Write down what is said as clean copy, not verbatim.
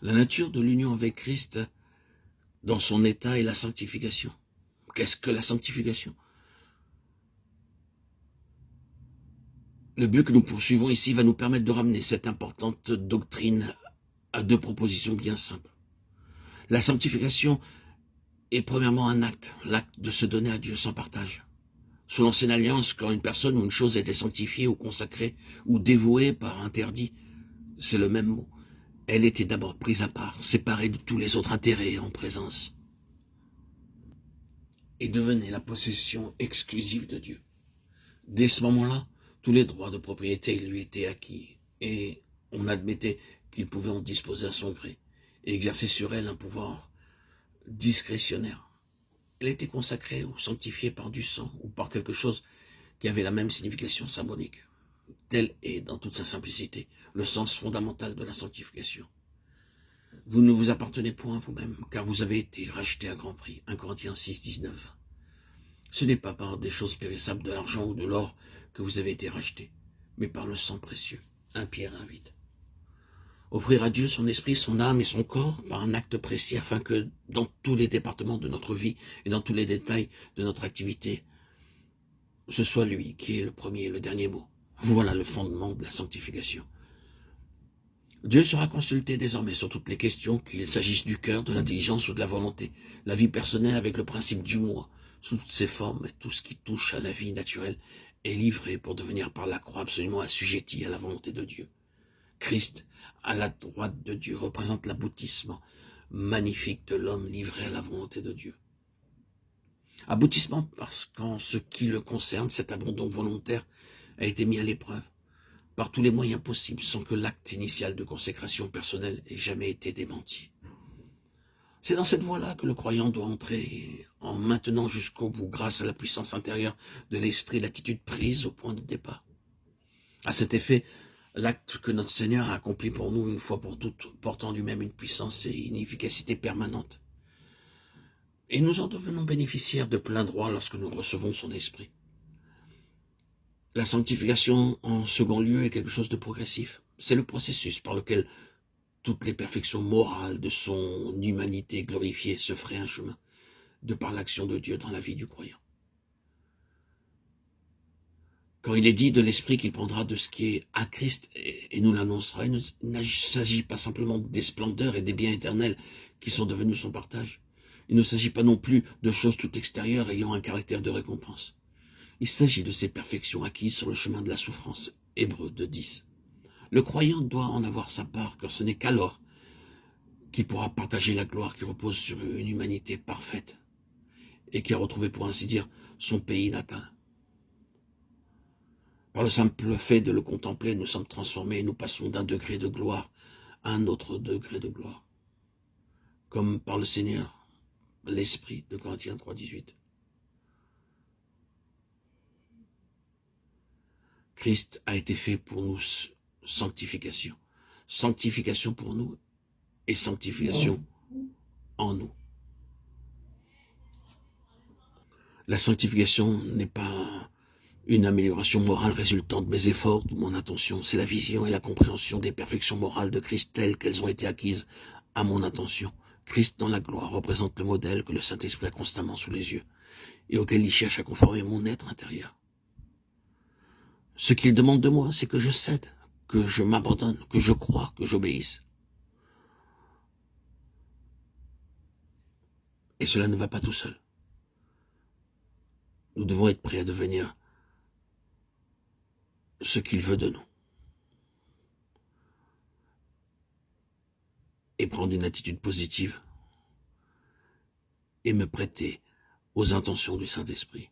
La nature de l'union avec Christ dans son état est la sanctification. Qu'est-ce que la sanctification? Le but que nous poursuivons ici va nous permettre de ramener cette importante doctrine à deux propositions bien simples. La sanctification est premièrement un acte, l'acte de se donner à Dieu sans partage. Sous l'ancienne alliance, quand une personne ou une chose était sanctifiée ou consacrée ou dévouée par interdit, c'est le même mot. Elle était d'abord prise à part, séparée de tous les autres intérêts en présence, et devenait la possession exclusive de Dieu. Dès ce moment-là, tous les droits de propriété lui étaient acquis, et on admettait qu'il pouvait en disposer à son gré, et exercer sur elle un pouvoir discrétionnaire. Elle était consacrée ou sanctifiée par du sang, ou par quelque chose qui avait la même signification symbolique. Tel est, dans toute sa simplicité, le sens fondamental de la sanctification. Vous ne vous appartenez point à vous-même, car vous avez été rachetés à grand prix. 1 Corinthiens 6, 19. Ce n'est pas par des choses périssables de l'argent ou de l'or que vous avez été rachetés, mais par le sang précieux. 1 Pierre 1, 8. Offrir à Dieu son esprit, son âme et son corps par un acte précis afin que dans tous les départements de notre vie et dans tous les détails de notre activité, ce soit lui qui est le premier et le dernier mot. Voilà le fondement de la sanctification. Dieu sera consulté désormais sur toutes les questions, qu'il s'agisse du cœur, de l'intelligence ou de la volonté, la vie personnelle avec le principe du moi, sous toutes ses formes et tout ce qui touche à la vie naturelle est livré pour devenir par la croix absolument assujetti à la volonté de Dieu. Christ, à la droite de Dieu, représente l'aboutissement magnifique de l'homme livré à la volonté de Dieu. Aboutissement parce qu'en ce qui le concerne, cet abandon volontaire a été mis à l'épreuve par tous les moyens possibles sans que l'acte initial de consécration personnelle ait jamais été démenti. C'est dans cette voie-là que le croyant doit entrer en maintenant jusqu'au bout, grâce à la puissance intérieure de l'esprit, l'attitude prise au point de départ. À cet effet, l'acte que notre Seigneur a accompli pour nous une fois pour toutes, porte en lui-même une puissance et une efficacité permanente. Et nous en devenons bénéficiaires de plein droit lorsque nous recevons son esprit. La sanctification, en second lieu, est quelque chose de progressif. C'est le processus par lequel toutes les perfections morales de son humanité glorifiée se feraient un chemin, de par l'action de Dieu dans la vie du croyant. Quand il est dit de l'Esprit qu'il prendra de ce qui est à Christ et nous l'annoncera, il ne s'agit pas simplement des splendeurs et des biens éternels qui sont devenus son partage. Il ne s'agit pas non plus de choses tout extérieures ayant un caractère de récompense. Il s'agit de ces perfections acquises sur le chemin de la souffrance. Hébreux 2:10. Le croyant doit en avoir sa part, car ce n'est qu'alors qu'il pourra partager la gloire qui repose sur une humanité parfaite et qui a retrouvé, pour ainsi dire, son pays natal. Par le simple fait de le contempler, nous sommes transformés et nous passons d'un degré de gloire à un autre degré de gloire. Comme par le Seigneur, l'Esprit, de Corinthiens 3:18. Christ a été fait pour nous sanctification. Sanctification pour nous et sanctification en nous. La sanctification n'est pas une amélioration morale résultant de mes efforts, de mon attention. C'est la vision et la compréhension des perfections morales de Christ telles qu'elles ont été acquises à mon attention. Christ dans la gloire représente le modèle que le Saint-Esprit a constamment sous les yeux et auquel il cherche à conformer mon être intérieur. Ce qu'il demande de moi, c'est que je cède, que je m'abandonne, que je croie, que j'obéisse. Et cela ne va pas tout seul. Nous devons être prêts à devenir ce qu'il veut de nous. Et prendre une attitude positive et me prêter aux intentions du Saint-Esprit.